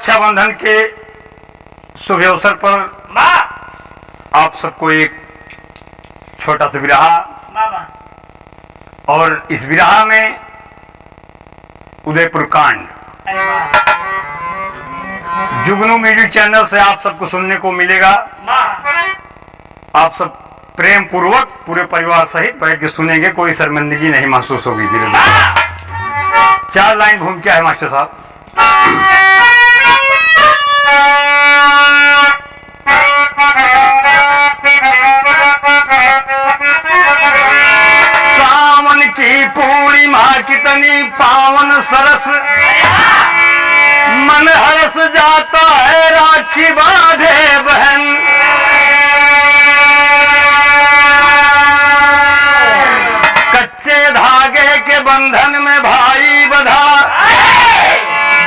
रक्षाबंधन के शुभ अवसर पर आप सबको एक छोटा सा विरहा, और इस विरहा में उदयपुर कांड जुगनू म्यूजिक चैनल से आप सबको सुनने को मिलेगा। आप सब प्रेम पूर्वक पूरे परिवार सहित बैठ के सुनेंगे, कोई शर्मिंदगी नहीं महसूस होगी। धीरे धीरे 4 लाइन घूम के है मास्टर साहब। सावन की पूर्णिमा कितनी पावन सरस, मन हरस जाता है राखी बांधे बहन। कच्चे धागे के बंधन में भाई बंधा,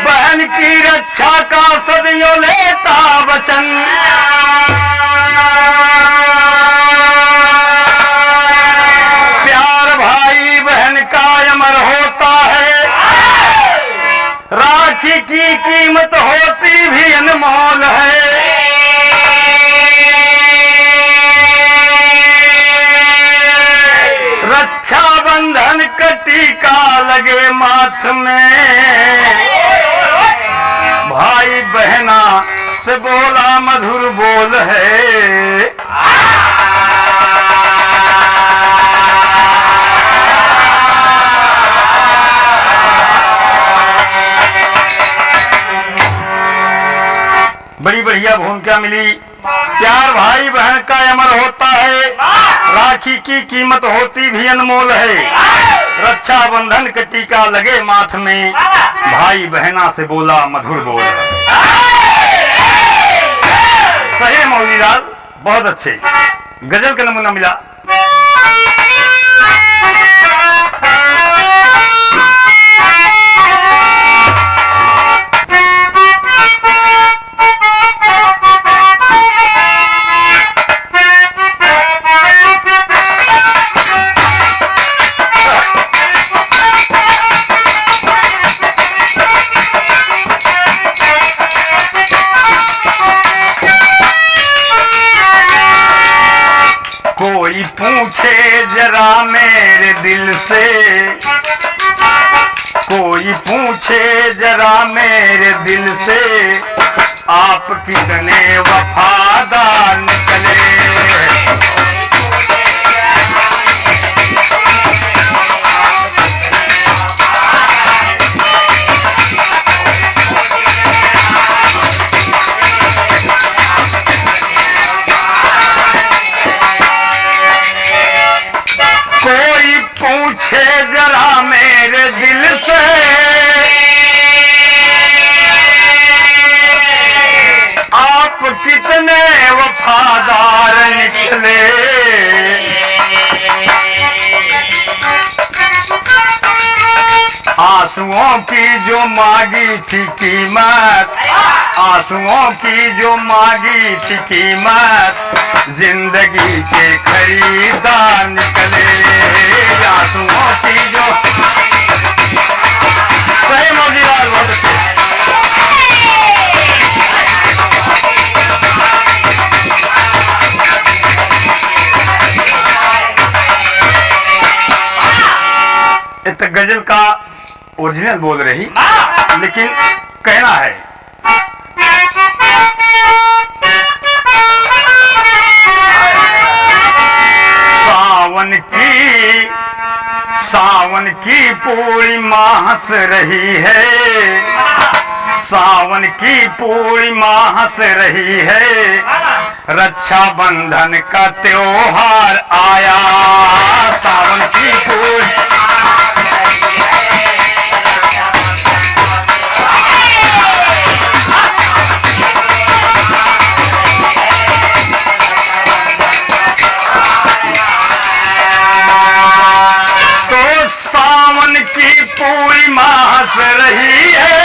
बहन की रक्षा का सदियों लेता वचन। प्यार भाई बहन का अमर होता है, राखी की कीमत होती भी अनमोल है। रक्षा बंधन का टीका लगे माथ में, भाई बहना से बोला मधुर बोल है। बड़ी बढ़िया भूमिका मिली। प्यार भाई बहन का अमर होता है, राखी की कीमत होती भी अनमोल है। रक्षा बंधन का टीका लगे माथ में, भाई बहना से बोला मधुर बोल। सही मौलीलाल, बहुत अच्छे गजल का नमूना मिला। कोई पूछे जरा मेरे दिल से, कोई पूछे जरा मेरे दिल से, आप कितने वफादार निकले। पूछे जरा मेरे दिल से, आप कितने वफादार निकले। आंसुओं की जो मांगी थी कीमत, आंसुओं की जो मांगी थी कीमत, जिंदगी के खरीदार निकले। आंसुओं की जो, सही मौलीलाल, बहुत अच्छे। तो गजल का ओरिजिनल बोल रही, लेकिन कहना है सावन की पूर्णिमा हंस रही है, सावन की पूर्णिमा हंस रही है। रक्षा बंधन का त्योहार आया, सावन की पूर्णिमा। तो सावन की पूर्णिमा हंस रही है,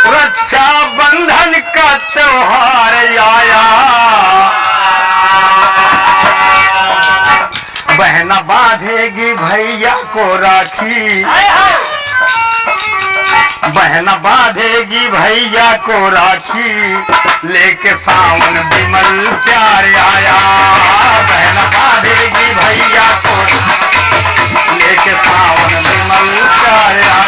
रक्षा बंधन का त्योहार आया। बहना बांधेगी भैया को को राखी, बहन बांधेगी भैया को राखी, लेके सावन विमल प्यार आया। बहन बांधेगी भैया को लेके सावन विमल प्यार आया।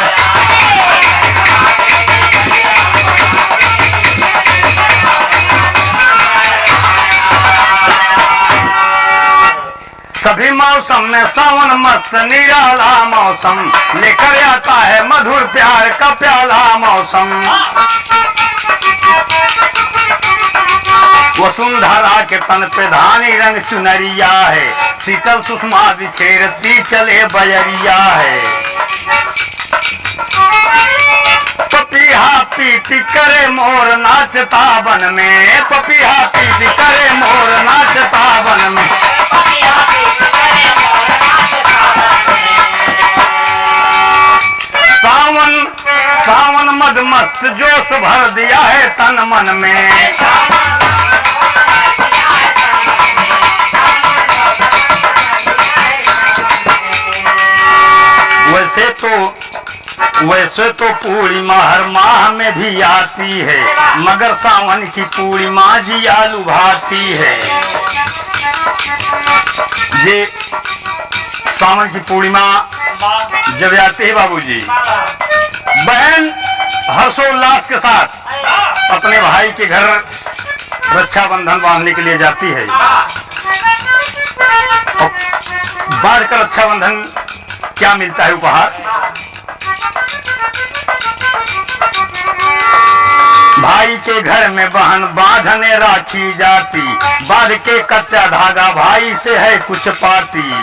सभी मौसम में सावन मस्त निराला मौसम, लेकर आता है मधुर प्यार का प्याला मौसम। वसुंधरा के तन पे धानी रंग चुनरिया है, शीतल सुषमा बिखेरती चले बजरिया है। पपीहा पीटी करे मोर नाचता वन में, पपीहा पीटी करे मोर नाचता वन में। सावन सावन मद मस्त जोश भर दिया है तन मन में। वैसे तो पूर्णिमा हर माह में भी आती है, मगर सावन की पूर्णिमा जिया लुभाती है। ये सावन की पूर्णिमा जब आती है बाबूजी, बहन हर्षोल्लास के साथ अपने भाई के घर रक्षाबंधन बांधने के लिए जाती है। और बांध कर रक्षाबंधन क्या मिलता है उपहार? भाई के घर में बहन बांधने राखी जाती, बांध के कच्चा धागा भाई से है कुछ पाती।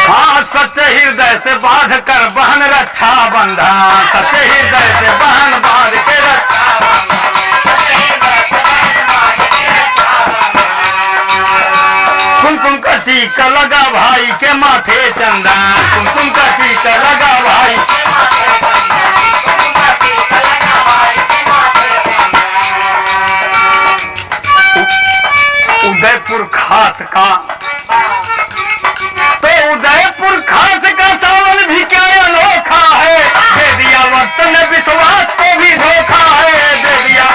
हाँ सच्चे हृदय से बांध कर बहन रक्षा बंधन, सच्चे हृदय से बहन बांध के रक्षा कुमकुम का टीका लगा भाई के माथे चंदन, कुमकुम का टीका लगा भाई। उदयपुर खास का तो उदयपुर खास का सावन भी क्या अनोखा है, दे दिया वक्त ने विश्वास को भी धोखा है, दे दिया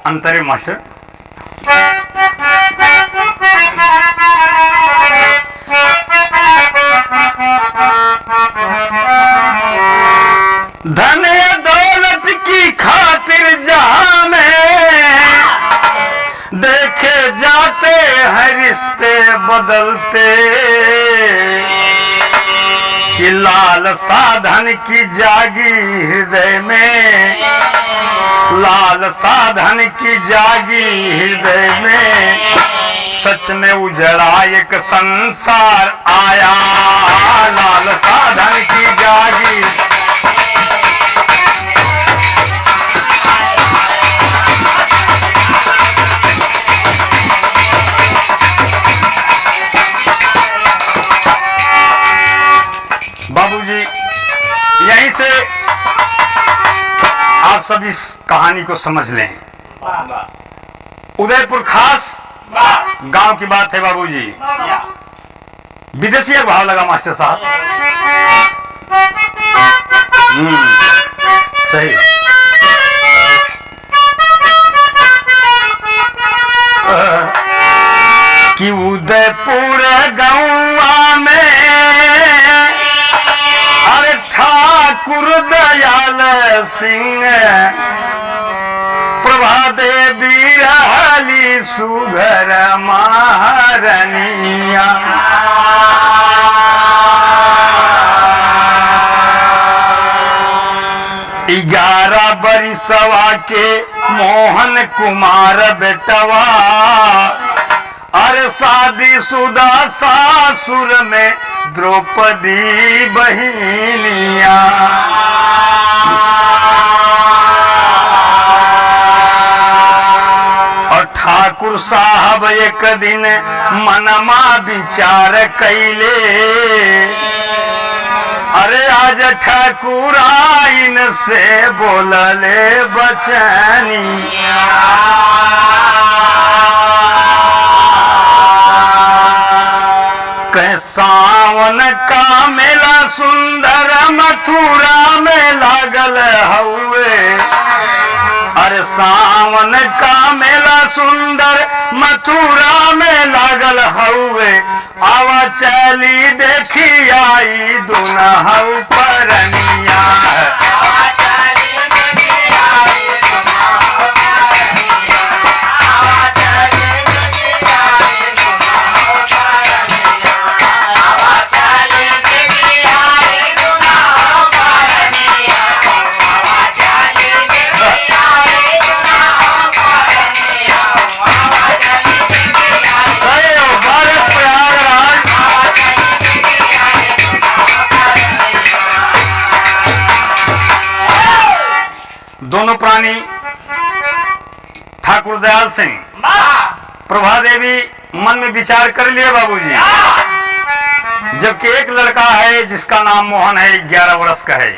अंतरे मास्टर। धन या दौलत की खातिर जहां में देखे जाते हैं रिश्ते बदलते, कि लाल साधन की जागी हृदय में, लाल साधन की जागी हृदय में, सच में उजड़ा एक संसार आया। लाल साधन की जागी बाबूजी, यहीं से आप सब इस कहानी को समझ लें। उदयपुर खास गांव की बात है बाबूजी। विदेशी भाव लगा मास्टर साहब। सही। कि उदयपुर गाँव में अरे ठाकुर दयाल सिंह प्रभा देवी रहली सुघर महारनिया। 11 बरिसवा के मोहन कुमार बेटवा, अरे शादी शुदा सासुर में द्रौपदी बहिनिया। और ठाकुर साहब एक दिन मनमा विचार कैले, अरे आज ठकुराइन से बोलले बचनिया, कह सावन का मेला सुंदर मथुरा में लागल हुए। अरे सावन का मेला सुंदर मथुरा में लागल हुए, आवा चली देखी आई दुनहु परनिया। दोनों प्राणी ठाकुर दयाल सिंह, प्रभा देवी मन में विचार कर लिए बाबूजी, जबकि एक लड़का है जिसका नाम मोहन है, 11 वर्ष का है,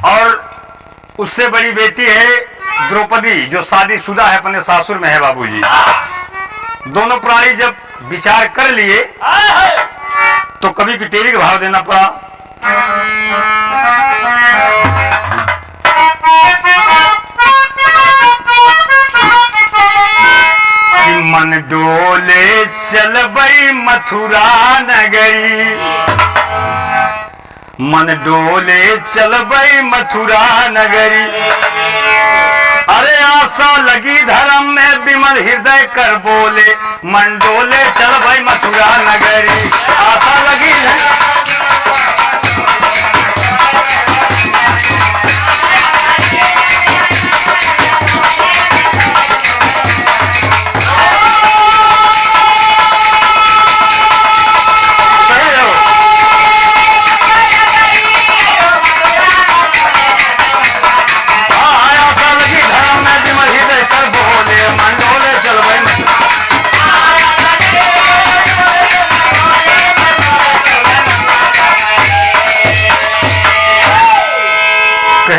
और उससे बड़ी बेटी है द्रौपदी जो शादीशुदा है, अपने सासुर में है बाबूजी। दोनों प्राणी जब विचार कर लिए तो कवि की टेरी का भाव देना पड़ा। मन डोले चलबई मथुरा नगरी, मन डोले चलबई मथुरा नगरी। अरे आशा लगी धर्म में विमल हृदय कर बोले, मन डोले चलबई मथुरा नगरी। आशा लगी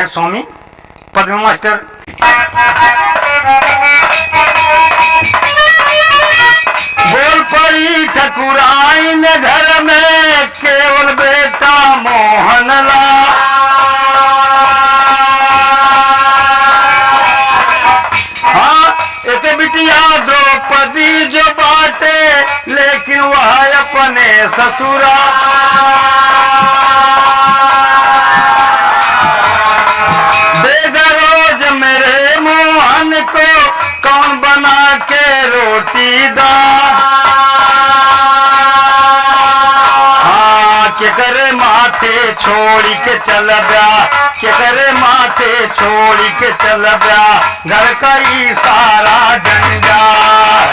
स्वामी पद्म मास्टर। बोल पड़ी ठकुराइन घर में केवल बेटा मोहन ला। हाँ एक बिटिया द्रौपदी जो बाटे, लेकिन वह अपने ससुरा। को कौन बना के रोटी दा, हाँ के करे माथे छोड़ी के चल गया, के करे माथे छोड़ी के चल गया, घर का ही सारा जंजाल।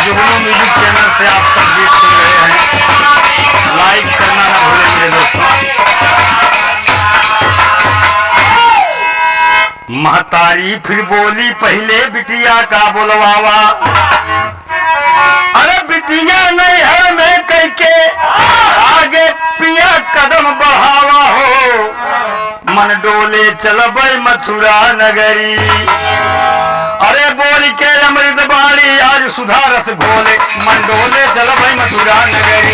जुगनू म्यूजिक चैनल से आप सब गीत सुन रहे हैं, लाइक करना ना भूलें मेरे दोस्तों। महतारी फिर बोली पहले बिटिया का बोलवावा, अरे बिटिया नहीं है मैं कह के आगे पिया कदम बढ़ावा हो, मन डोले चलबई मथुरा नगरी। अरे बोल के अमृत बाड़ी आज सुधा रस घोले, मन डोले चलबई मथुरा नगरी।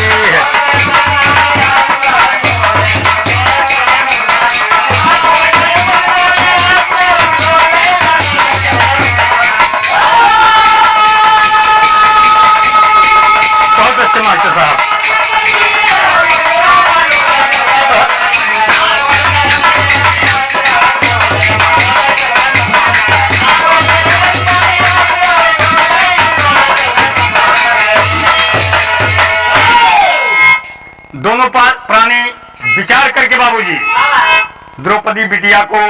बहुत अच्छे मास्टर साहब। दोनों प्राणी विचार करके बाबूजी द्रौपदी बिटिया को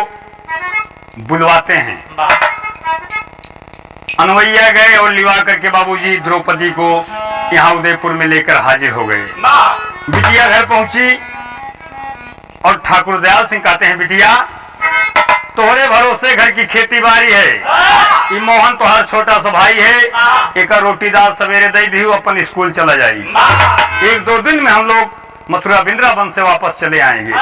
बुलवाते हैं। अनवैया गए और लिवा करके बाबूजी द्रौपदी को यहाँ उदयपुर में लेकर हाजिर हो गए। बिटिया घर पहुंची और ठाकुर दयाल सिंह कहते हैं, बिटिया तोहरे भरोसे घर की खेती बाड़ी है, ये मोहन तोहर छोटा सा भाई है, एक रोटी दाल सवेरे दे दी, अपन स्कूल चला जाई, 1-2 दिन में हम लोग मथुरा वृंदावन से वापस चले आएंगे।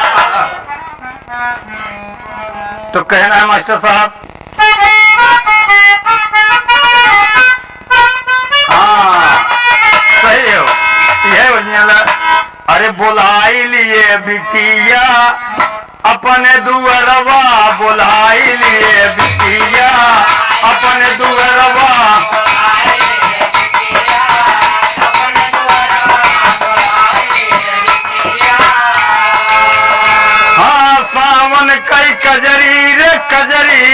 तो कहना है मास्टर साहब, हाँ सही हो, यह ओरिजिनल। अरे बुलाई लिए बिटिया अपने दुअरवा, बुलाई लिए बिटिया अपने दुअरवा, हाँ सावन कई कजरी रे कजरी,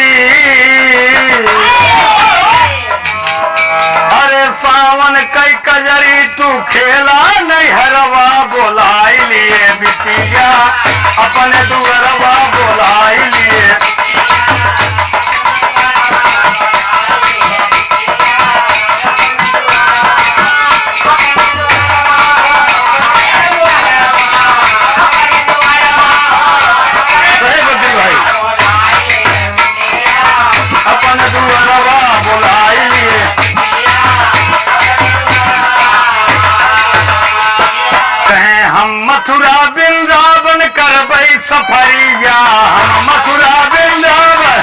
अरे सावन कई कजरी तू खेला नहीं हरवा, बोलाई लिए बिटिया अपने दुअरवा, बोलाई लिए। सही बुद्धि भाई, अपने दुअरवा बोलाई लिए। कहें हम मथुरा वृंदावन करबई सफरिया, हम मथुरा वृंदावन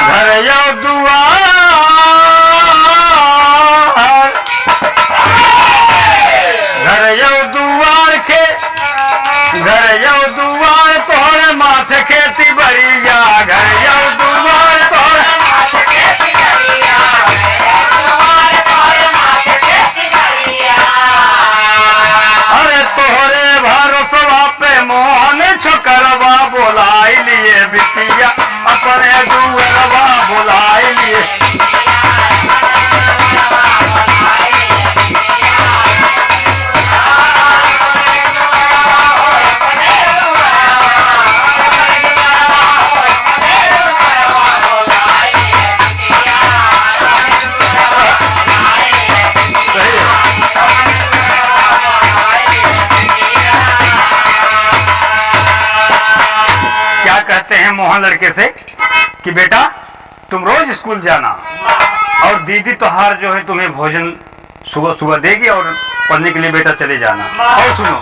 घर यो दुआर, घर यो दुआर के, घर यो दुआर तोहरे माथे खेती बरिया, घर यो दुआर तोहरे अरे तोहरे भरोसवा पे मोहन छोकरवा, बोलाई लिए बिटिया अपने दुअरवा, बोलाई लिए। क्या कहते हैं मोहन लड़के से कि बेटा तुम रोज स्कूल जाना, और दीदी तोहार जो है तुम्हें भोजन सुबह सुबह देगी, और पढ़ने के लिए बेटा चले जाना। और सुनो,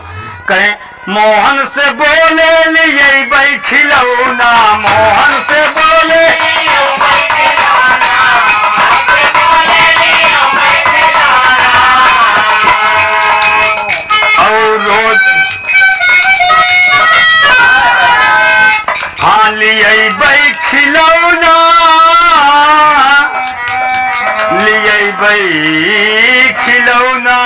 कहें मोहन से बोले लिए भाई खिलौना, मोहन से बोले और रोज हाँ लिए भाई खिलौना, लिए भाई खिलौना,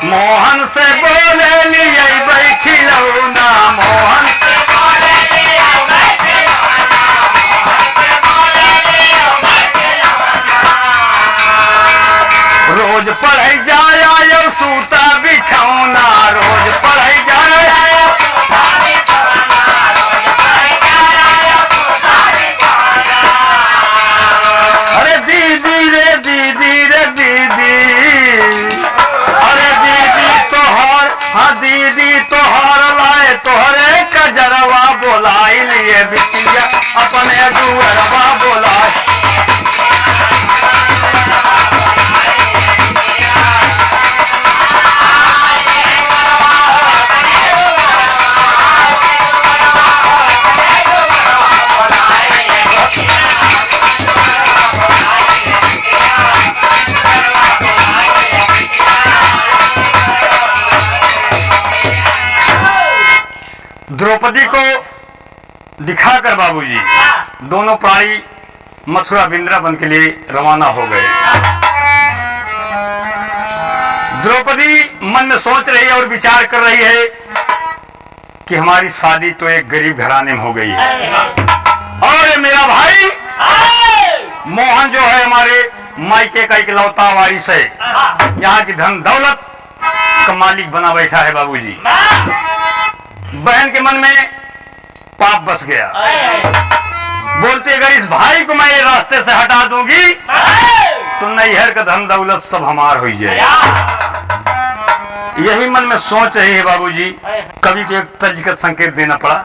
मोहन से बोले लिए भाई खिलौना, मोहन से बोले लिए भाई खिलौना, रोज पढ़ाई जाया यो सूता बिछौना, रोज पढ़ाई जाया अरे दीदी रे दीदी रे दीदी, अरे दीदी तोहर, हाँ दीदी तोहर लाए तोहरे कजरवा, बोलाई लिए बिटिया अपने दुअरवा, बोलाई। द्रौपदी को दिखाकर बाबूजी दोनों प्राणी मथुरा वृंदावन के लिए रवाना हो गए। द्रौपदी मन में सोच रही है और विचार कर रही है कि हमारी शादी तो एक गरीब घराने में हो गई है, और मेरा भाई मोहन जो है हमारे मायके का इकलौता वारिस है, यहाँ की धन दौलत का मालिक बना बैठा है बाबूजी। बहन के मन में पाप बस गया। बोलते अगर इस भाई को मैं ये रास्ते से हटा दूंगी तो नैहर का धन दौलत सब हमार हो जाए। यही मन में सोच रही है बाबूजी। कवि को एक तर्ज का संकेत देना पड़ा।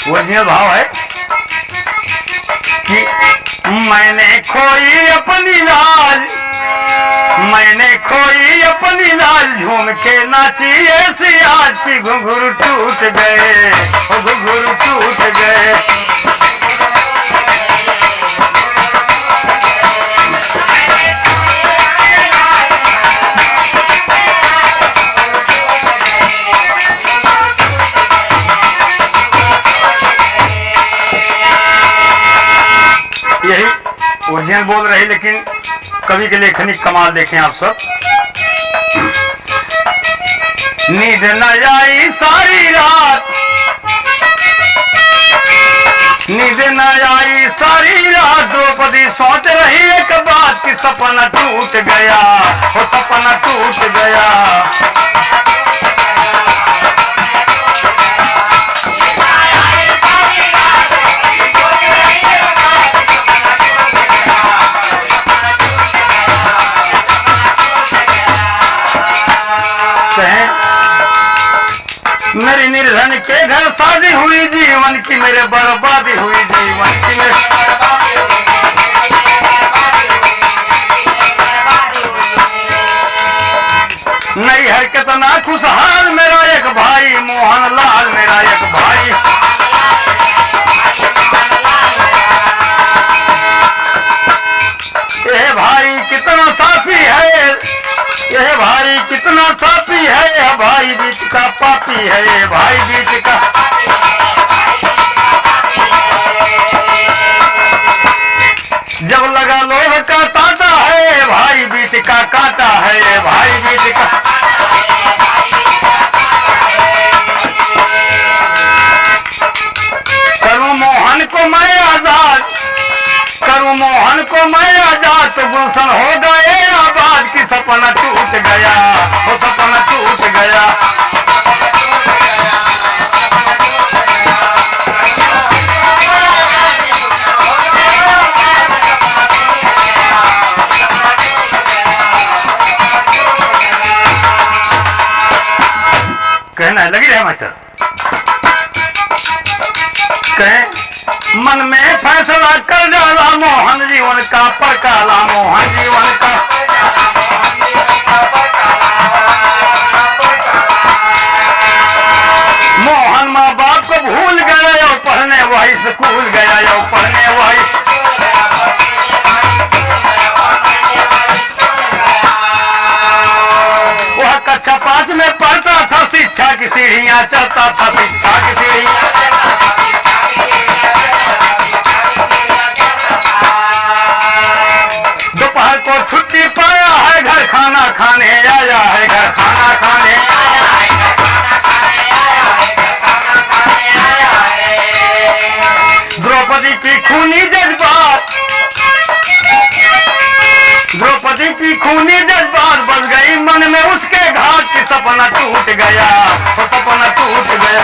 ओरिजिनल भाव है कि मैंने खोई अपनी लाल, मैंने खोई अपनी लाल, झूम के नाची ऐसी आज की घुंघरू टूट गए, घुंघरू टूट गए। यही ओरिजिनल बोल रही, लेकिन कवि के लेखनी कमाल देखें आप सब। नींद न आई सारी रात, नींद न आई सारी रात, द्रौपदी सोच रही एक बात कि सपना टूट गया, वो सपना टूट गया। मेरी निर्धन के घर शादी हुई जीवन की, मेरे बर्बादी हुई जीवन की। नैहर कितना खुशहाल मेरा एक भाई, मोहन लाल मेरा एक भाई। यह भाई कितना साफी है, यह भाई कितना साफी है, यह भाई बीच का पापी है, यह भाई बीच का। जब लगा लोह का तांता है, भाई बीच का कांटा है, यह भाई बीच का। करूं मोहन को मैं आजाद, करूं मोहन को मैं आजाद, तो गुलशन हो गए आबाद की सपना टूट गया, वो सपना टूट गया। कहना है लगी रहे मास्टर। कहें मन में फैसला कर डाला मोहन जीवन का पकाला, मोहन जीवन का। मोहन माँ बाप को भूल गया और पढ़ने वही स्कूल गया, और पढ़ने वही। वह कक्षा 5 में पढ़ता था, शिक्षा की सीढ़ियाँ चढ़ता था, शिक्षा की सीढ़ियाँ। दोपहर को छुट्टी पाया है, घर खाना खाने आया है, घर खाना खाने आया है। द्रौपदी की खूनी जज्बात, द्रौपदी की खूनी जज्बात बन गई मन में उसके घाट की सपना टूट गया, वो सपना टूट गया।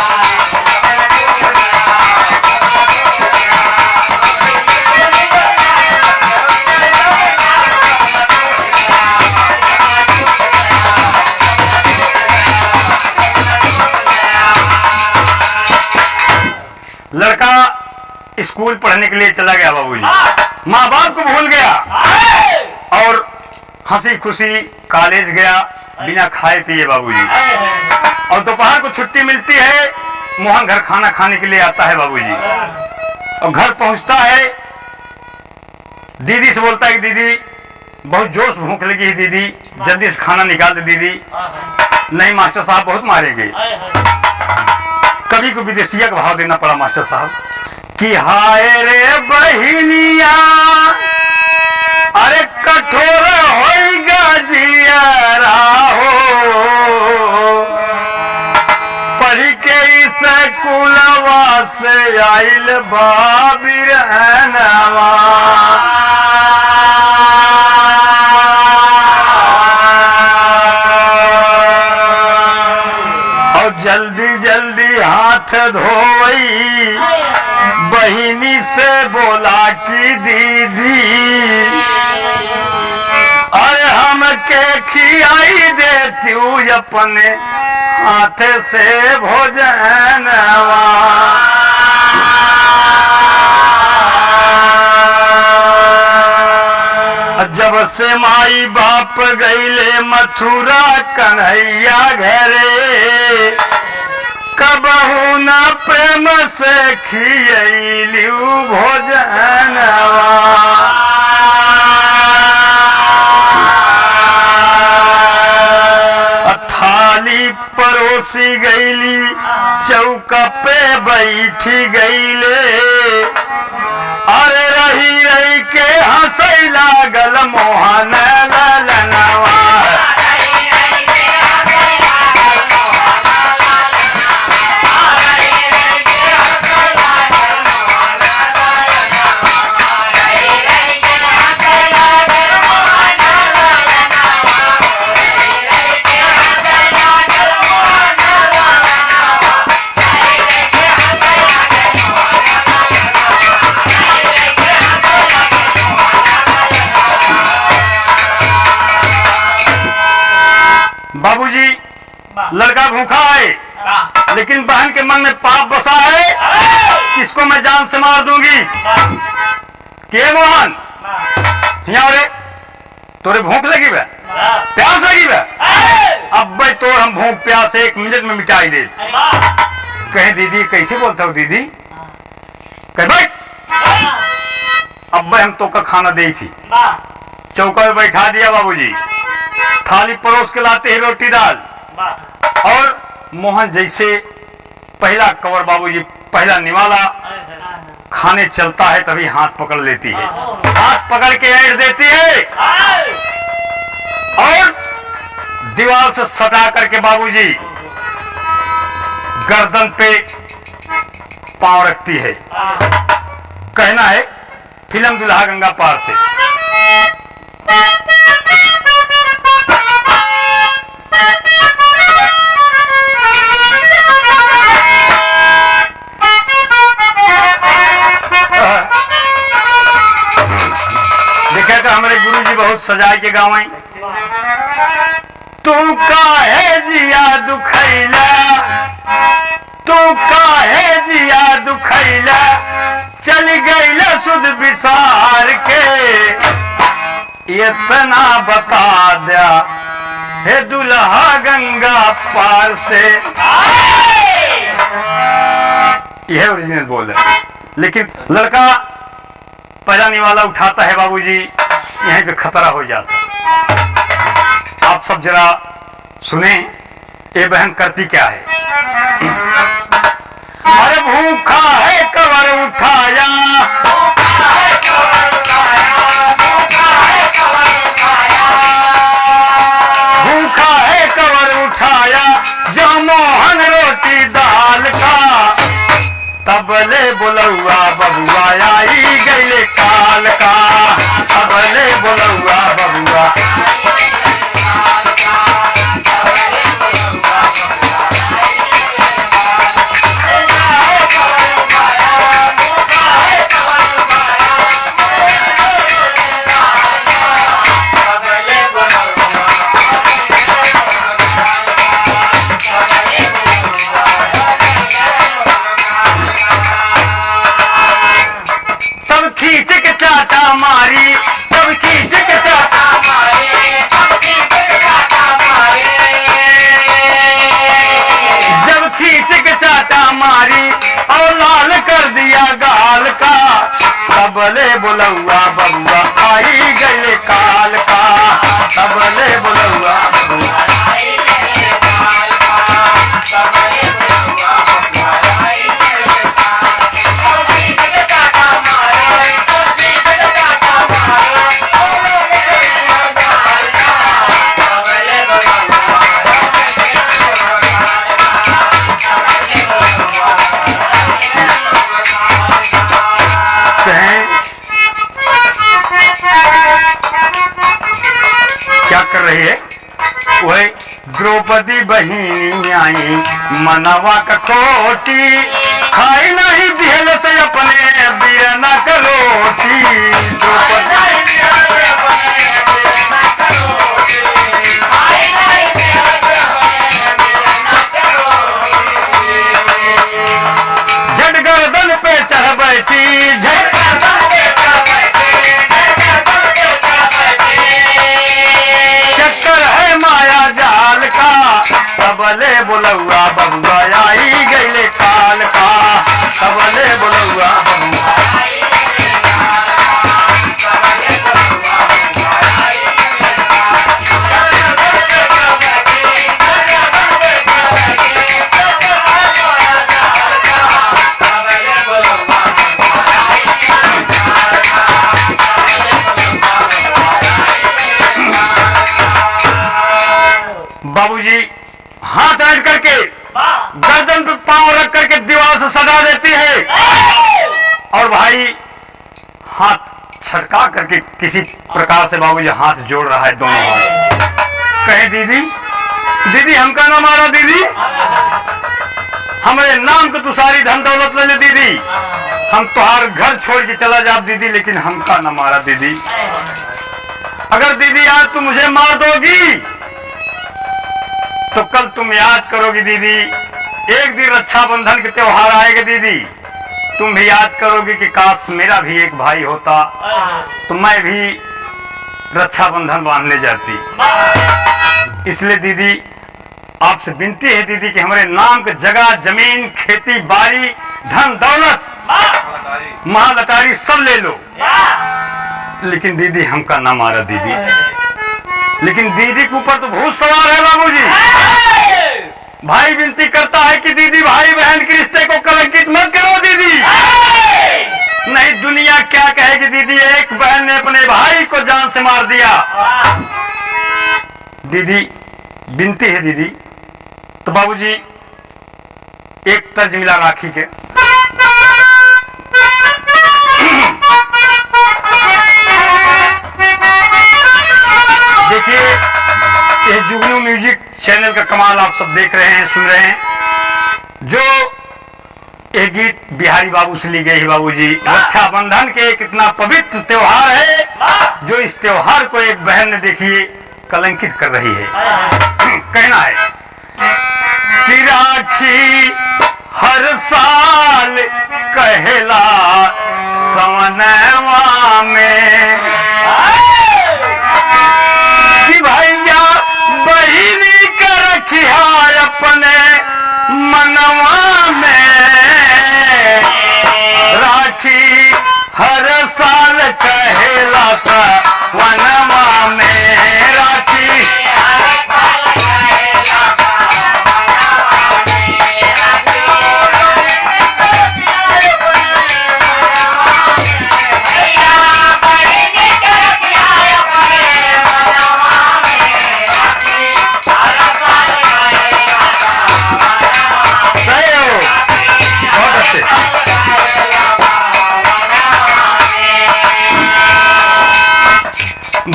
लड़का स्कूल पढ़ने के लिए चला गया बाबूजी, माँ बाप को भूल गया और हंसी खुशी कॉलेज गया बिना खाए पिए बाबूजी। और दोपहर को छुट्टी मिलती है, मोहन घर खाना खाने के लिए आता है बाबूजी। और घर पहुंचता है, दीदी से बोलता है कि दीदी बहुत जोश भूख लगी है, दीदी जल्दी से खाना निकाल दे दीदी। नहीं मास्टर साहब बहुत मारेंगे। कभी को विदेशिया का भाव देना पड़ा मास्टर साहब कि हाय रे बहिनिया, अरे कठोर होइगा जियरा हो, पढ़ के स्कूलवा से आइल बाबिरहनवा और जल्दी जल्दी हाथ धोई बहिनी से बोला कि दीदी अरे हमके खियाई देती हूँ अपने हाथ से भोजनवा जब से माई बाप गईले मथुरा कन्हैया घरे कबहू न प्रेम से खियलू भोजनवा थाली परोसी गईली चौका पे बैठी गईले अरे रही रही के हंसई लागल मोहन ललनवा बाबूजी लड़का भूखा है लेकिन बहन के मन में पाप बसा है किसको मैं जान से मार दूंगी के मोहन यहाँ रे तोरे भूख लगी बे प्यास लगी बे अब भाई तो हम भूख प्यास 1 मिनट में मिटाई दे कहे दीदी कैसे बोलता हूँ दीदी कहे भाई अब भाई हम तो का खाना दे थी चौका पे बैठा दिया बाबूजी थाली परोस के लाते ही रोटी दाल और मोहन जैसे पहला कवर बाबूजी पहला निवाला खाने चलता है तभी हाथ पकड़ लेती है हाथ पकड़ के ऐड देती है और दीवार से सटा करके बाबूजी गर्दन पे पांव रखती है कहना है फिल्म दुल्हा गंगा पार से देखा था हमारे गुरुजी बहुत सजाए के गाँव तू काहे जिया दुखैला तू काहे जिया दुखैला चल गईला सुध विसार के इतना बता दिया हे दुल्हा गंगा पार से यह ओरिजिनल बोल है लेकिन लड़का पहला निवाला उठाता है बाबूजी यहीं पे खतरा हो जाता आप सब जरा सुने ये बहन करती क्या है अरे भूखा है कवर उठाया भूखा है कवर उठाया जो मोहन रोटी दाल का तबले बोलौआ बबुआ आई गईले काल का तबले बोलौआ बबुआ मारी तब खींच के चाटा मारे जब खींच के चाटा मारी और लाल कर दिया गाल का तबले बुलौआ बबुआ आई गए काल का तबले बुलौआ बबुआ बहिनी आई मनवा का खोटी खाई नहीं दिहल से अपने बिरना का रोटी झट गर्दन पे चढ़ बैठी चक्कर है माया जाल का सबले बुलौआ बबुआ आई गईले काल का सबले बुलौआ बाबूजी हाथ ऐड करके गर्दन पे पांव रख करके दीवार से सटा देती है और भाई हाथ छटका करके किसी प्रकार से बाबूजी हाथ जोड़ रहा है दोनों हाथ कहे दीदी दीदी हमका ना मारा दीदी हमारे नाम को तू सारी धन दौलत ले ले दीदी हम तुहार घर छोड़ के चला जा दीदी लेकिन हमका ना मारा दीदी अगर दीदी आज तू मुझे मार दोगी तो कल तुम याद करोगी दीदी एक दिन रक्षाबंधन के त्योहार आएगा दीदी तुम भी याद करोगे कि काश मेरा भी एक भाई होता तो मैं भी रक्षाबंधन बांधने जाती इसलिए दीदी आपसे विनती है दीदी कि हमारे नाम के जगह जमीन खेती बाड़ी धन दौलत महालटारी सब ले लो लेकिन दीदी हमका ना मारा दीदी लेकिन दीदी के ऊपर तो भूत सवार है बाबूजी भाई विनती करता है कि दीदी भाई बहन के रिश्ते को कलंकित मत करो दीदी नहीं दुनिया क्या कहेगी दीदी एक बहन ने अपने भाई को जान से मार दिया दीदी विनती है दीदी तो बाबूजी एक तर्ज मिला राखी के देखिए ये जुगनू म्यूजिक चैनल का कमाल आप सब देख रहे हैं सुन रहे हैं जो ये गीत बिहारी बाबू से ली गई है बाबूजी रक्षाबंधन के एक इतना पवित्र त्योहार है जो इस त्योहार को एक बहन ने देखिए कलंकित कर रही है कहना है कि राखी हर साल कहला सवनवा में कि भैया बहिनी का रखिया अपने मनवा में राखी हर साल कहला सवनवा में राखी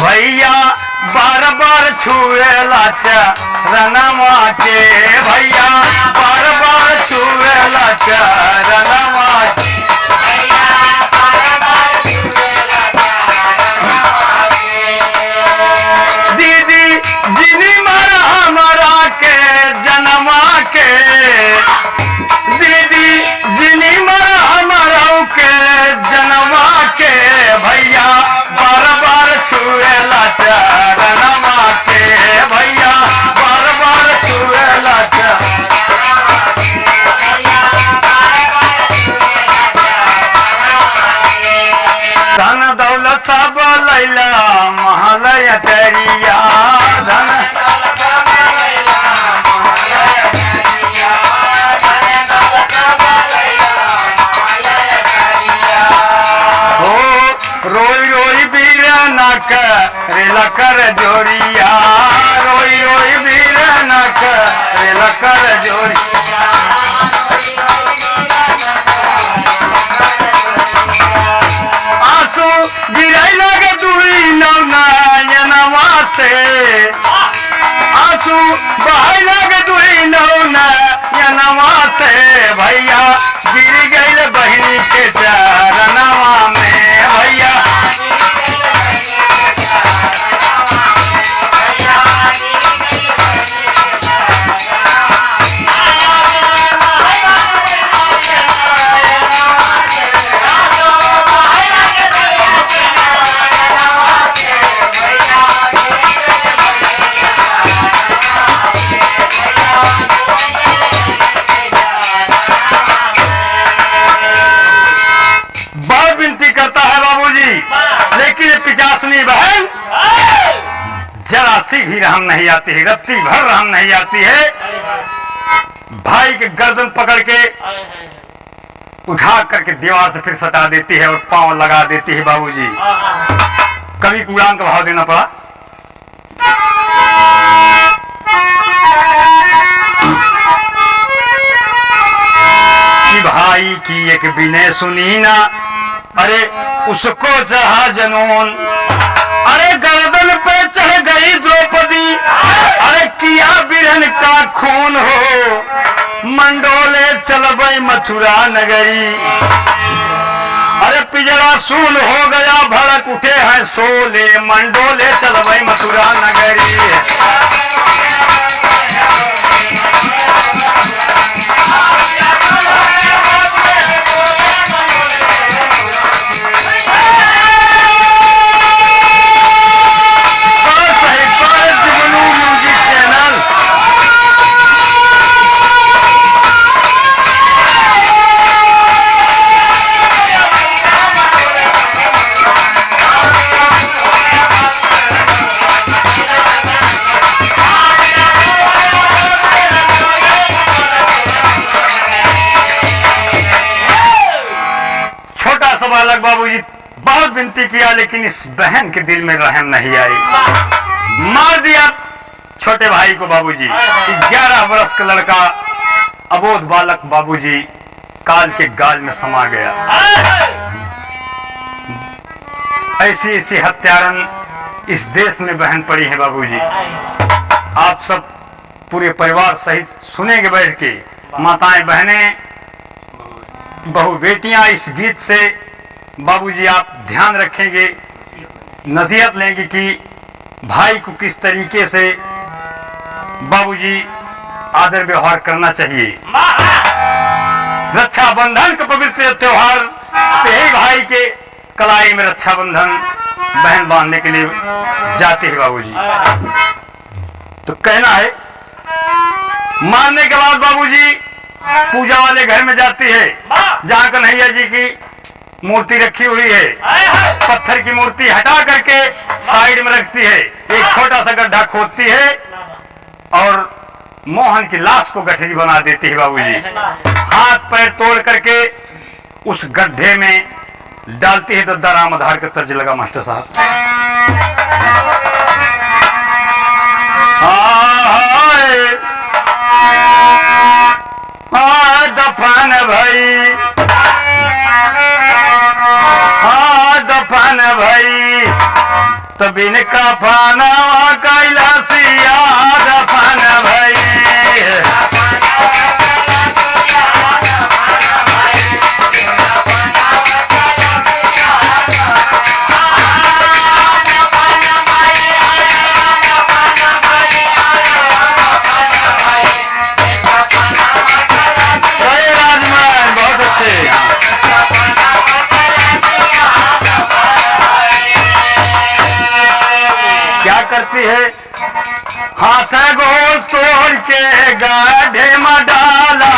भैया बार बार छुएला चरणवा के भैया बार बार छुएला चरणवा के दीदी जिनी मारा हमारा के जन्मा के दीदी जिनी मारा हमारा के जन्मा के भैया बार बार छुएला चरणवा के भैया बार बार छुएला धन दौलत सब लैला महलय तेरिया धन रोई रोई बीरना करेला कर जोड़िया रोई रोई बीरना करेला कर जोड़िया आंसू गिराई लगे दुई नयनवा से आंसू बहाई लगे दुई नौना या नवा से भैया गिर गई बहनी के चरणवा में भैया। लेकिन पिचासनी बहन जरा सी भी रहम नहीं आती है, रत्ती भर रहम नहीं आती है। भाई के गर्दन पकड़ के उठा करके दीवार से फिर सटा देती है और पांव लगा देती है। बाबूजी कभी उड़ान का भाव देना पड़ा। कि भाई की एक विनय सुनी ना, अरे उसको चढ़ा जनून, अरे गर्दन पे चढ़ गई द्रौपदी, अरे किया बिरहन का खून हो, मंडोले चलबई मथुरा नगरी। अरे पिजड़ा सून हो गया भड़क उठे हैं सोले, मंडोले चलबई मथुरा नगरी। बालक बाबूजी बहुत विनती किया लेकिन इस बहन के दिल में रहम नहीं आई, मार दिया छोटे भाई को। बाबूजी 11 वर्ष का लड़का अबोध बालक बाबूजी काल के गाल में समा गया। ऐसी ऐसी हत्यारन इस देश में बहन पड़ी है। बाबूजी आप सब पूरे परिवार सहित सुनेंगे बैठ के, माताएं बहनें बहु बेटियां इस गीत से बाबूजी आप ध्यान रखेंगे, नसीहत लेंगे कि भाई को किस तरीके से बाबूजी आदर व्यवहार करना चाहिए। रक्षाबंधन का पवित्र त्योहार यही भाई के कलाई में रक्षाबंधन बहन बांधने के लिए जाते हैं। बाबूजी तो कहना है, मारने के बाद बाबूजी पूजा वाले घर में जाती है जहाँ कन्हैया जी की मूर्ति रखी हुई है। पत्थर की मूर्ति हटा करके साइड में रखती है, एक छोटा सा गड्ढा खोदती है और मोहन की लाश को गठरी बना देती है। बाबूजी हाथ पैर तोड़ करके उस गड्ढे में डालती है। दद्दा राम आधार का तर्ज लगा मास्टर साहब। दफन भाई, दफन भाई तबिन का फाना कैलासिया, दफन भाई करती है। हाथ गोल तोड़ के गाढ़े में डाला,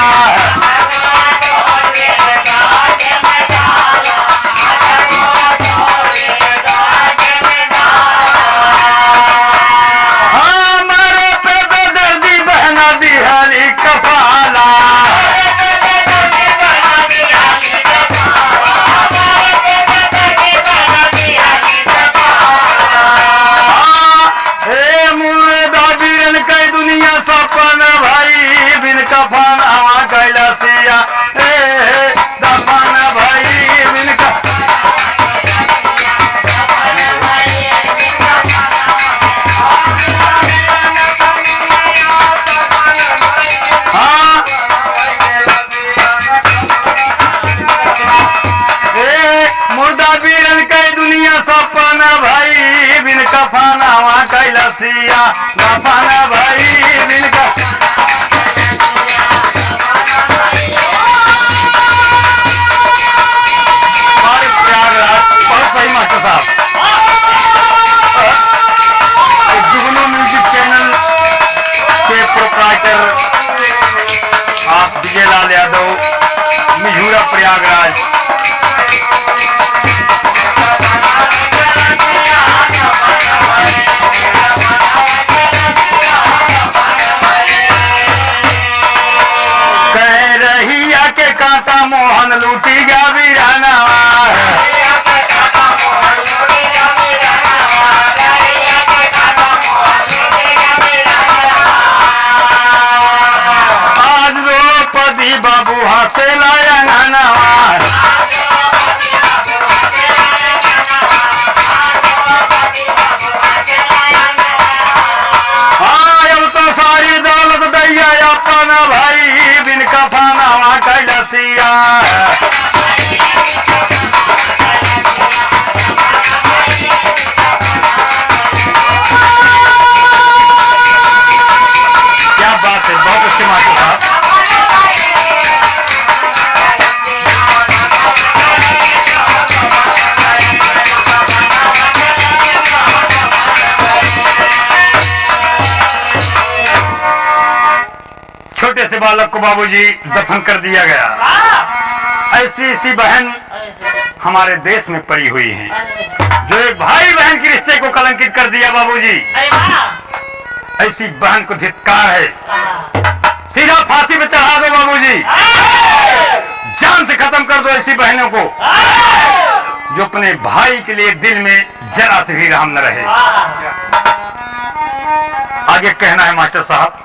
हमारे पे दर्दी बहना बिहारी कसाला। सपन भाई बिन का लाल यादव, मिझूरा प्रयागराज। कह रहिया के कांटा मोहन लूटी गया वीराना, आज द्रौपदी बाबू हाथे लाया नानावार। अब तो सारी दौलत दैया अपना भाई बिन कफाना वहाँ कैलसिया। क्या बात है, बहुत अच्छी मास्टर साहब। छोटे से बालक को बाबूजी दफन कर दिया गया। ऐसी ऐसी बहन हमारे देश में पड़ी हुई हैं जो एक भाई बहन के रिश्ते को कलंकित कर दिया बाबूजी। ऐसी बहन को धिक्कार है, सीधा फांसी पे चढ़ा दो बाबूजी, जान से खत्म कर दो ऐसी बहनों को जो अपने भाई के लिए दिल में जरा से भी रहम न रहे। आगे कहना है मास्टर साहब,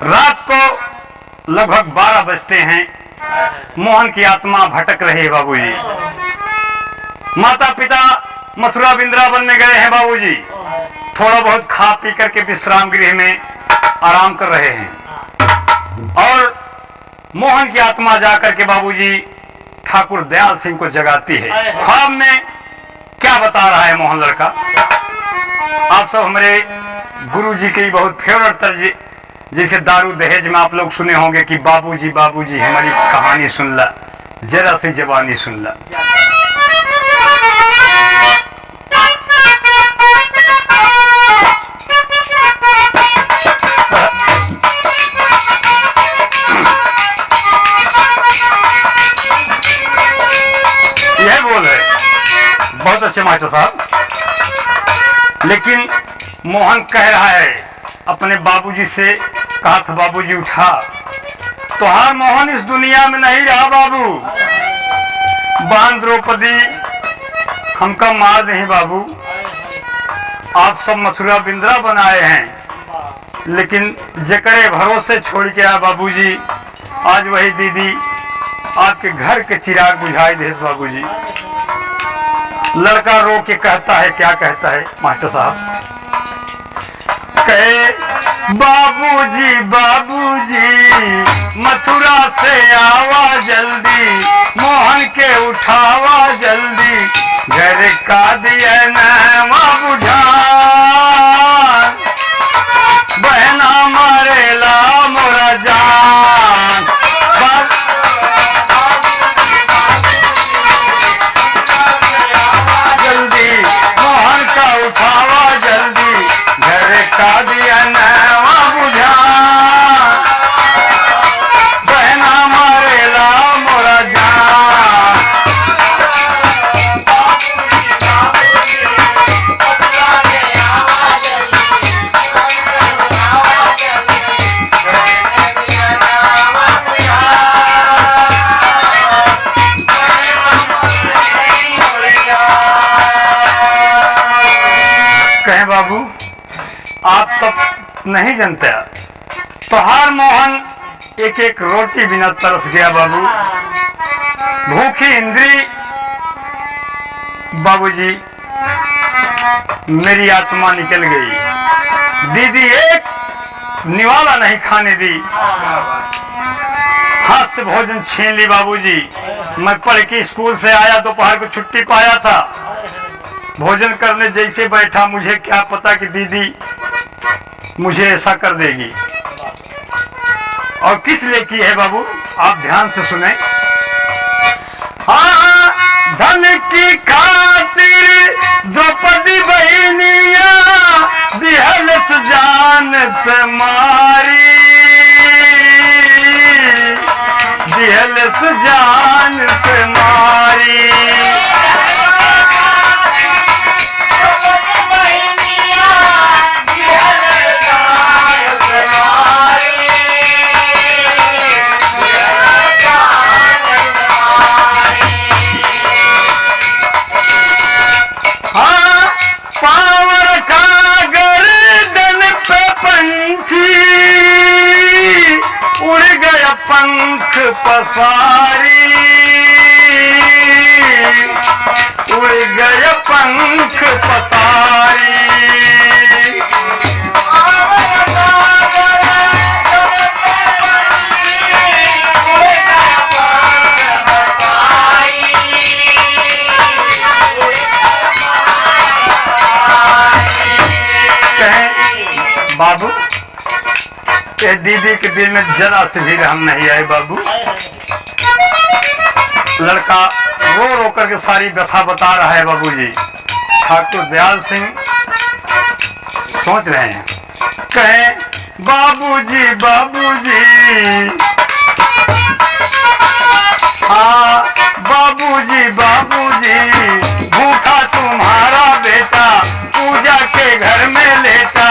रात को लगभग 12 बजते हैं, मोहन की आत्मा भटक रही है बाबूजी। माता पिता मथुरा वृंदावन में गए हैं बाबूजी, थोड़ा बहुत खा पी करके विश्राम गृह में आराम कर रहे हैं और मोहन की आत्मा जाकर के बाबूजी ठाकुर दयाल सिंह को जगाती है। ख्वाब में क्या बता रहा है मोहन लड़का, आप सब हमारे गुरुजी की बहुत फेवरेट तर्ज, जैसे दारू दहेज में आप लोग सुने होंगे कि बाबूजी बाबूजी हमारी कहानी सुन ला, जरा सी जवानी सुन ला। यह बोल है, बहुत अच्छे मास्टर साहब। लेकिन मोहन कह रहा है अपने बाबूजी से, कहा था बाबूजी उठा, तुहार मोहन इस दुनिया में नहीं रहा बाबू, बहन द्रौपदी हमका मार दे बाबू। आप सब मथुरा बिंद्रा बनाए हैं, लेकिन जकरे भरोसे छोड़ के आया बाबूजी, आज वही दीदी आपके घर के चिराग बुझाई दे बाबूजी। लड़का रो के कहता है, क्या कहता है मास्टर साहब, कहे बाबूजी बाबूजी मथुरा से आवा जल्दी, मोहन के उठावा जल्दी, घर का दिया नवा बुझा, बहना मरेला मोरा जान। जल्दी मोहन का उठावा जल्दी, घर का दिया नवा बुझा, बहना मरेला मोरा जान। कहें बाबू आप सब नहीं जानते, तोहार मोहन एक एक रोटी बिना तरस गया बाबू, भूखी इंद्री बाबूजी मेरी आत्मा निकल गई, दीदी एक निवाला नहीं खाने दी, हाथ से भोजन छीन ली बाबूजी। मैं पढ़ के स्कूल से आया, दोपहर को छुट्टी पाया था, भोजन करने जैसे बैठा, मुझे क्या पता कि दीदी मुझे ऐसा कर देगी। और किस लिए की है बाबू, आप ध्यान से सुने। हाँ, धन की खातिर द्रौपदी बहनिया दिहल से जान से मारी, लिहलस जान से मारी। हाँ, पावर का गर्दन पे पंछी उड़ गया पंख पसारी, उड़ गया पंख पसारी। बाबू ये दीदी के दिल में जरा से भी रहम नहीं आए बाबू। लड़का रो रो करके सारी व्यथा बता रहा है बाबूजी। ठाकुर दयाल सिंह सोच रहे हैं, कहे बाबूजी बाबूजी, हाँ बाबूजी बाबूजी, भूखा तुम्हारा बेटा पूजा के घर में लेटा,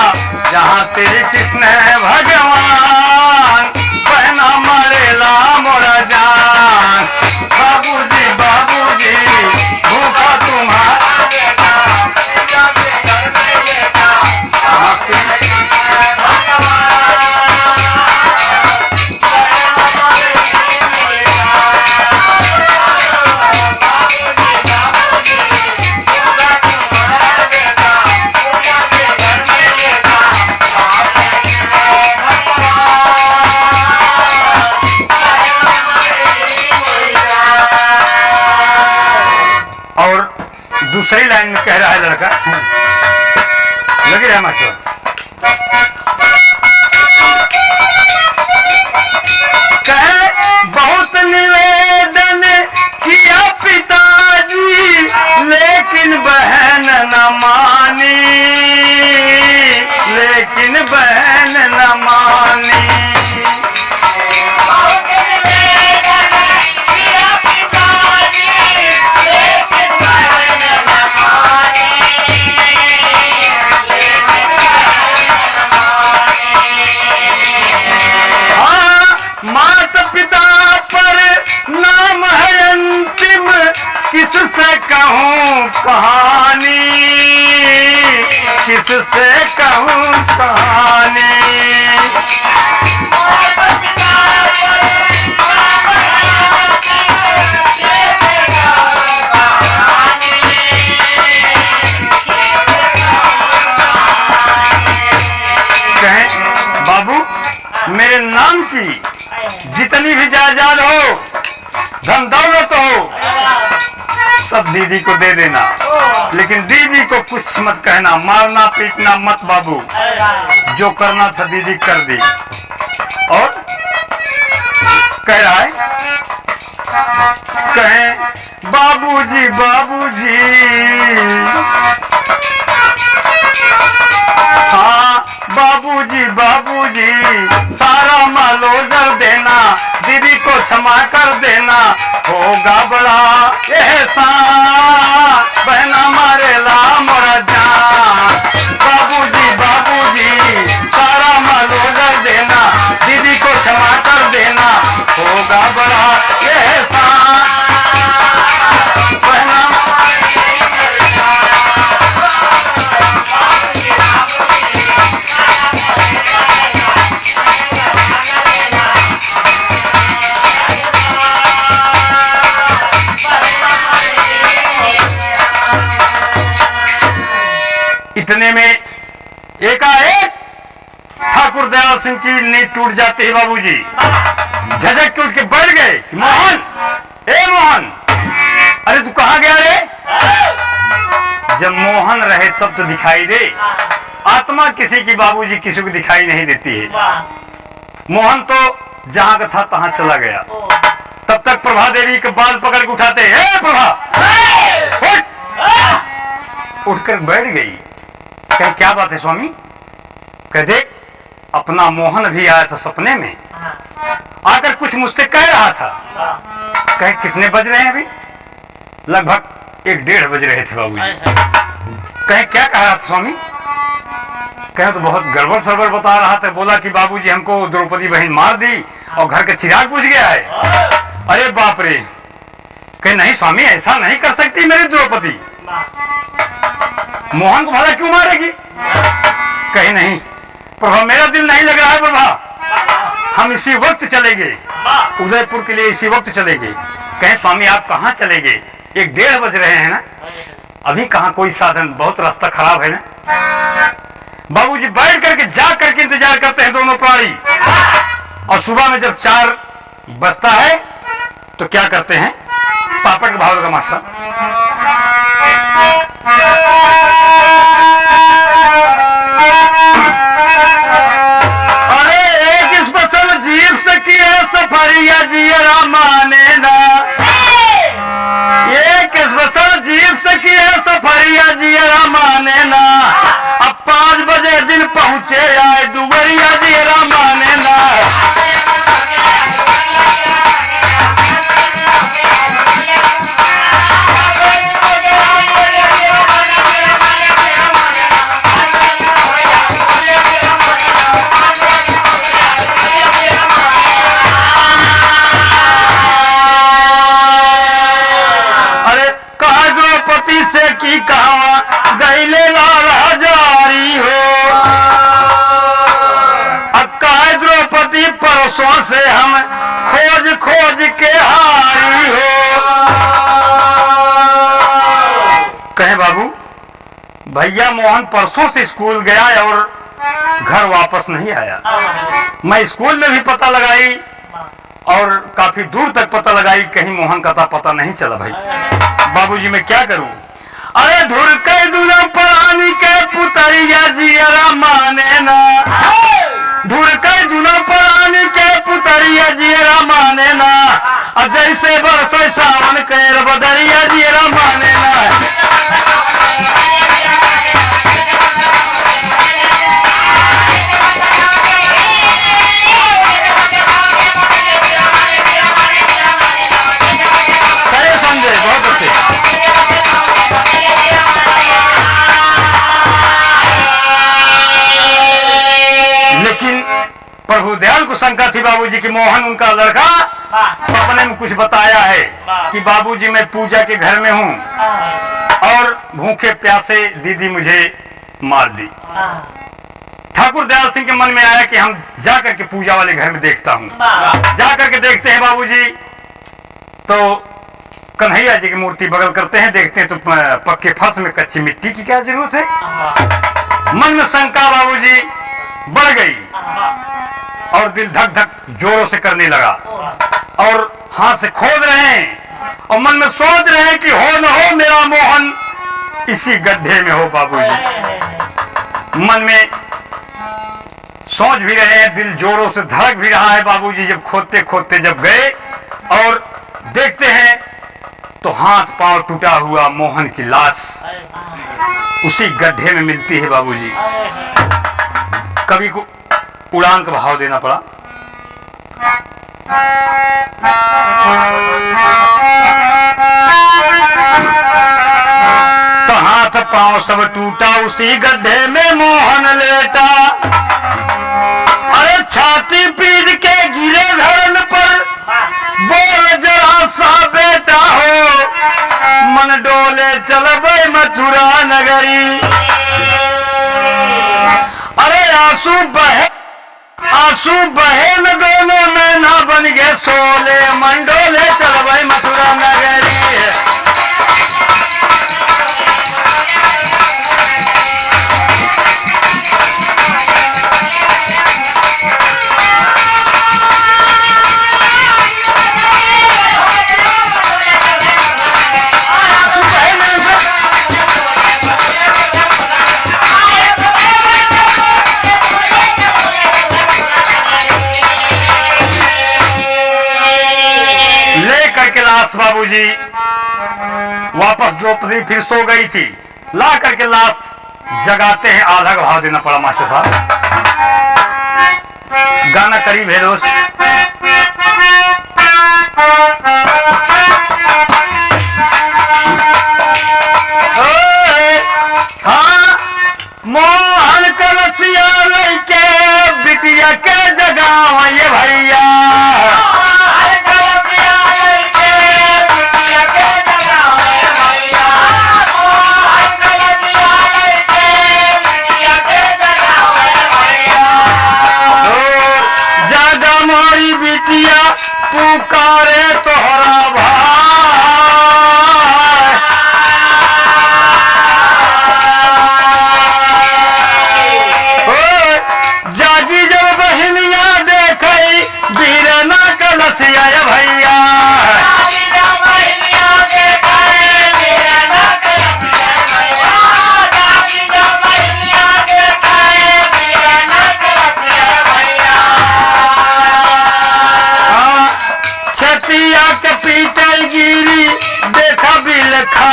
जहाँ श्री कृष्ण है भगवान बहना मरेला मोरा जान। बाबूजी बाबूजी, भूखा तुम्हारा बेटा पूजा के घर में लेटा, जहाँ श्री दूसरी लाइन में कह रहा है लड़का, लगे रहा मास्टर, कहे बहुत निवेदन किया पिताजी लेकिन बहन न मानी, लेकिन बहन न मानी। किससे कहूँ कहानी, किससे कहूँ कहानी। कहें बाबू मेरे नाम की जितनी भी जायदाद हो, धन दौलत हो, सब दीदी को दे देना, लेकिन दीदी को कुछ मत कहना, मारना पीटना मत बाबू। जो करना था दीदी कर दी। और कह रहा है, कहें बाबूजी बाबूजी, हाँ बाबूजी बाबूजी, सारा मालोजर देना, दीदी को क्षमा कर देना, होगा बड़ा एहसान बहना मरेला मोरा जान। बाबूजी बाबूजी, सारा मालोजर देना, दीदी को क्षमा कर देना, होगा बड़ा एहसान बहना। इतने में एकाएक ठाकुर दयाल सिंह की नींद टूट जाती है बाबूजी। झटक के उठ के बैठ गए, मोहन, ए मोहन, अरे तू कहाँ गया रे? जब मोहन रहे तब तो दिखाई दे, आत्मा किसी की बाबूजी किसी को दिखाई नहीं देती है। मोहन तो जहां का था तहां चला गया। तब तक प्रभा देवी के बाल पकड़ के उठाते, हे प्रभा, उठकर बैठ गई। कह क्या बात है स्वामी? कह देख, अपना मोहन भी आया था सपने में, आकर कुछ कुछ मुझसे कह रहा था। कहे कितने बज रहे हैं अभी? लगभग 1-1:30 बज रहे थे बाबूजी। कहे क्या कह रहा था स्वामी? कहे तो बहुत गड़बड़ सड़बड़ बता रहा था। बोला कि बाबूजी हमको द्रौपदी बहन मार दी और घर का चिराग बुझ गया है। अरे बाप रे। कहे नहीं स्वामी, ऐसा नहीं कर सकती मेरी द्रौपदी, मोहन को भला क्यों मारेगी? कहे नहीं प्रभा, मेरा दिल नहीं लग रहा है प्रभा, हम इसी वक्त चलेंगे, उदयपुर के लिए इसी वक्त चलेंगे। कहे स्वामी आप कहाँ चलेंगे? 1-1:30 बज रहे हैं ना, अभी कहाँ कोई साधन, बहुत रास्ता खराब है ना। बाबूजी बैठ करके जा करके इंतजार करते हैं दोनों प्राणी, और सुबह में जब 4 बजता है तो क्या करते हैं? पापड़ के भाव का मास्टर, अरे एक स्पेशल जीप से किए सफरिया जियरा माने ना, एक स्पेशल जीप से किए सफरिया जियरा माने ना, अब 5 बजे दिन पहुंचे आए दुबरिया जियरा माने ना। से की कहा गईले राजारी हो, अक्का द्रौपदी परसों से हम खोज खोज के हारी हो। कहे बाबू भैया मोहन परसों से स्कूल गया और घर वापस नहीं आया। मैं स्कूल में भी पता लगाई और काफी दूर तक पता लगाई, कहीं मोहन का पता नहीं चला। भाई बाबूजी मैं क्या करूं? अरे ढुड़के दुना परानी के पुतरिया जियरा माने ना, ढुड़के दुना परानी के पुतरिया जियरा माने ना, अब जैसे बरसे सावन के बदरिया जियरा माने ना। बहुत अच्छे। लेकिन प्रभु दयाल को शंका थी बाबूजी कि मोहन उनका लड़का सपने में कुछ बताया है कि बाबूजी मैं पूजा के घर में हूँ और भूखे प्यासे दीदी मुझे मार दी। ठाकुर दयाल सिंह के मन में आया कि हम जा करके पूजा वाले घर में देखता हूँ। जा करके देखते हैं बाबूजी, तो कन्हैया जी की मूर्ति बगल करते हैं, देखते हैं तो पक्के फर्श में कच्ची मिट्टी की क्या जरूरत है। मन में शंका बाबूजी बढ़ गई और दिल धक धक जोरों से करने लगा और हाथ से खोद रहे हैं और मन में सोच रहे हैं कि हो न हो मेरा मोहन इसी गड्ढे में हो। बाबूजी मन में सोच भी रहे हैं, दिल जोरों से धड़क भी रहा है। बाबूजी जब खोदते खोदते जब गए और देखते हैं तो हाथ पांव टूटा हुआ मोहन की लाश उसी गड्ढे में मिलती है। बाबूजी कवि को उड़ान का भाव देना पड़ा। तो हाथ पांव सब टूटा उसी गड्ढे में मोहन लेटा, अरे छाती पीट के गिरे धरन पर बोल जरा सा बेटा हो, मन डोले चल बे मथुरा नगरी। अरे आंसू बहे न दोनों में ना बन गए सोले, मन डोले चल बे मथुरा नगरी। बाबूजी वापस द्रौपदी फिर सो गई थी, ला करके लाश जगाते हैं। आधा का भाव देना पड़ा मास्टर साहब। गाना करीब है दोस्त। रसिया भैया। छतिया के पीटल गिरी देखा बिल खा।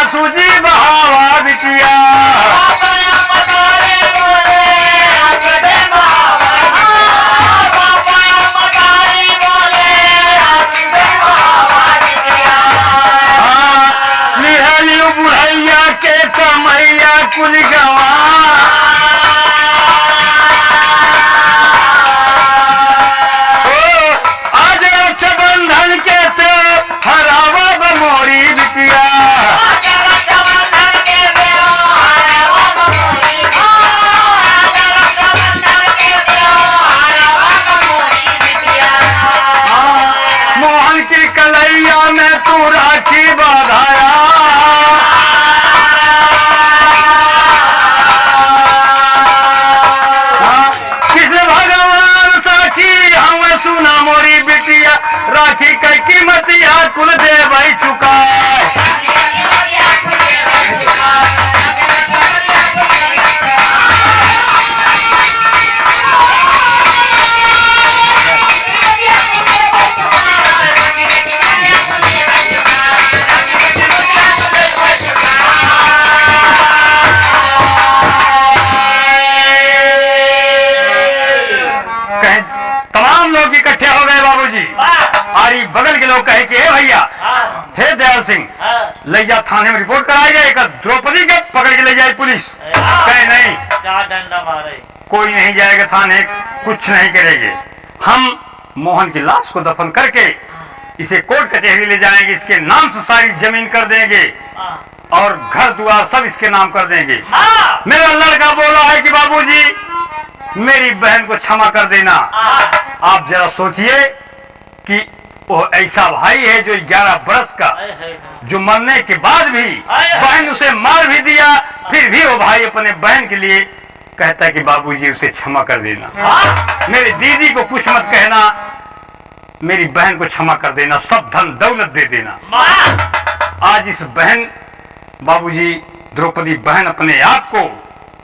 सूजी बहावा बिटिया निहलियो बुढ़ैया के कमैया कुल गवा। आज रक्षाबंधन के तो हरावा बमोरी बिटिया। कलैया में तू राखी बधाया। कृष्ण भगवान साखी हमें सुना मोरी बिटिया। राखी कई कीमतिया कुल देव चुका। तमाम लोग इकट्ठे हो गए बाबूजी। आरी बगल के लोग कहे कि हे भैया, हे दयाल सिंह, ले जा थाने में रिपोर्ट कराई जाए। द्रौपदी के पकड़ के ले जाए पुलिस। कहे नहीं, क्या डंडा मारे, कोई नहीं जाएगा थाने, कुछ नहीं करेंगे। हम मोहन की लाश को दफन करके इसे कोर्ट कचहरी ले जाएंगे। इसके नाम से सारी जमीन कर देंगे और घर द्वार सब इसके नाम कर देंगे। मेरा लड़का बोला है कि बाबूजी मेरी बहन को क्षमा कर देना। आप जरा सोचिए कि वो ऐसा भाई है जो 11 बरस का, जो मरने के बाद भी बहन उसे मार भी दिया, फिर भी वो भाई अपने बहन के लिए कहता है कि बाबूजी उसे क्षमा कर देना। मेरी दीदी को कुछ मत कहना, मेरी बहन को क्षमा कर देना, सब धन दौलत दे देना। आज इस बहन बाबूजी द्रौपदी बहन अपने आप को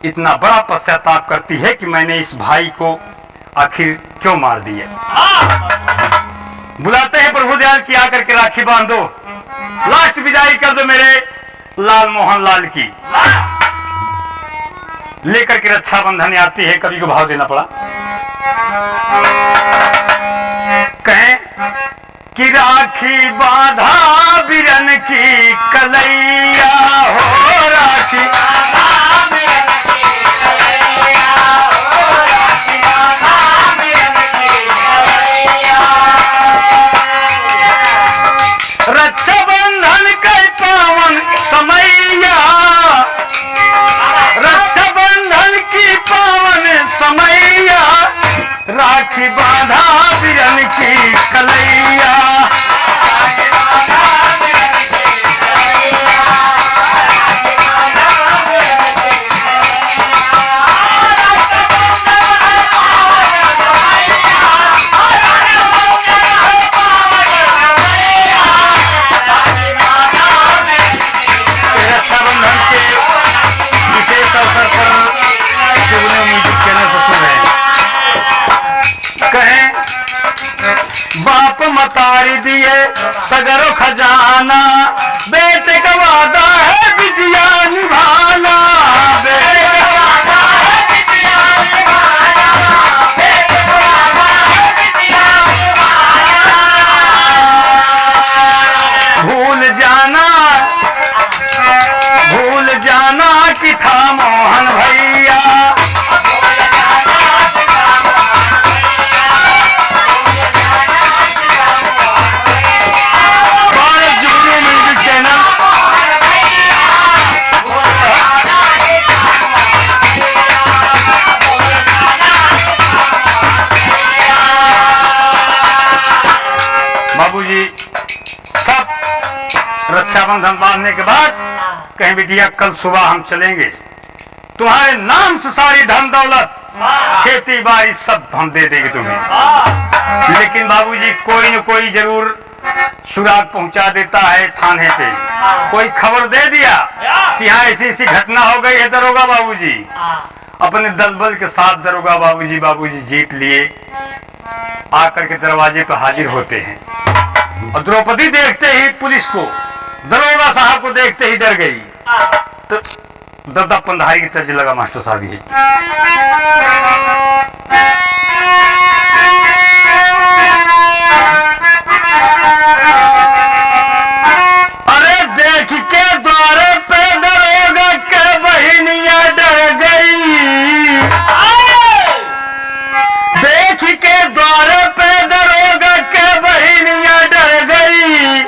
इतना बड़ा पश्चाताप करती है कि मैंने इस भाई को आखिर क्यों मार दिया। बुलाते हैं प्रभु दयाल की आकर के राखी बांधो, लास्ट विदाई कर दो मेरे लाल मोहन लाल की। लेकर के रक्षाबंधन आती है, कभी को भाव देना पड़ा। कहें कि राखी बांधा बिरन की कलैया हो, राखी रक्षाबंधन के पावन समैया, रक्षाबंधन की पावन समैया, राखी बांधा बिरन की कलैया। बाप मतारी दिए सगरो खजाना, बेटे का वादा है बिटिया निभाना। बेटे का वादा है बिटिया निभाना, बेटे का वादा है बिटिया निभाना। भूल जाना कि था मोहन भैया, बाबूजी सब रक्षाबंधन बांधने के बाद कहें बिटिया कल सुबह हम चलेंगे, तुम्हारे नाम से सारी धन दौलत खेती बाड़ी सब हम दे देंगे तुम्हें। लेकिन बाबूजी कोई न कोई जरूर सुराग पहुंचा देता है थाने पे, कोई खबर दे दिया कि यहाँ ऐसी ऐसी घटना हो गई है। दरोगा बाबूजी अपने दलबल के साथ दरोगा बाबूजी जीप लिए आकर के दरवाजे पर हाजिर होते हैं। और द्रौपदी देखते ही पुलिस को, दरोगा साहब को देखते ही डर गई। तो दर्दा पंधारी की तर्ज लगा मास्टर साहब ये। अरे देख के द्वारे पे दरोगा के बहनियां डर गई, देख के द्वारे पे दरोगा के बहनियां डर गई।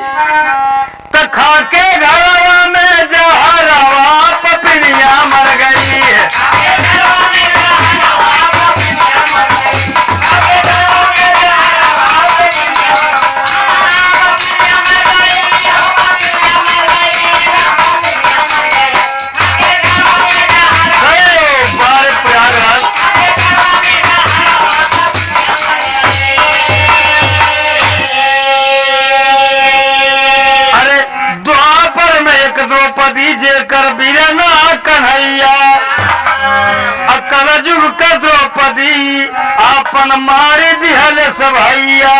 तो खा के घरवा में जहरवा पपनिया मर गई। द्रौपदी जेकर बीरना कन्हैया, अकल जुग का द्रौपदी आपन मारे दिहल सभैया।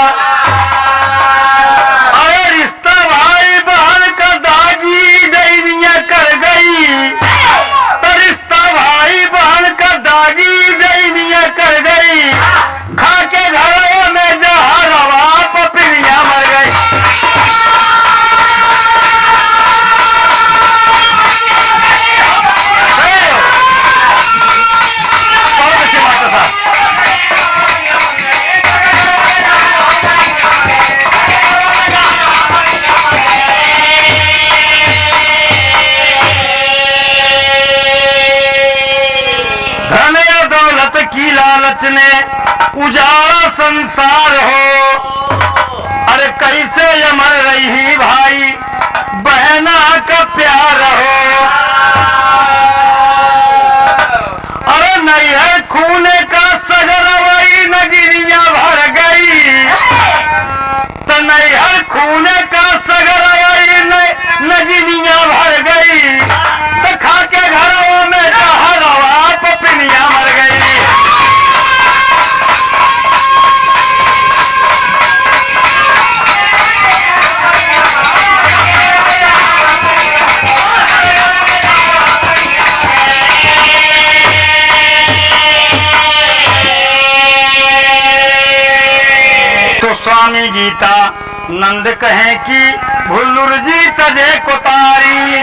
अरे रिश्ता भाई बहन का दागी डैनिया कर गई, तो रिश्ता भाई बहन का दागी डैनिया कर गई। खा के घरों में जहरवा पपनिया मर गई। की लालच ने उजाला संसार हो। अरे कैसे अमर रही भाई बहना का प्यार हो। अरे नहीं है खूने का सगर वही नगरिया भर गई, तो नहीं है खूने का सगर वही नगरिया भर गई। तो खा के घरों में जहरवा पपनिया मर गई। स्वामी गीता नंद कहे कि भुल्लुर जी तजे कोतारी,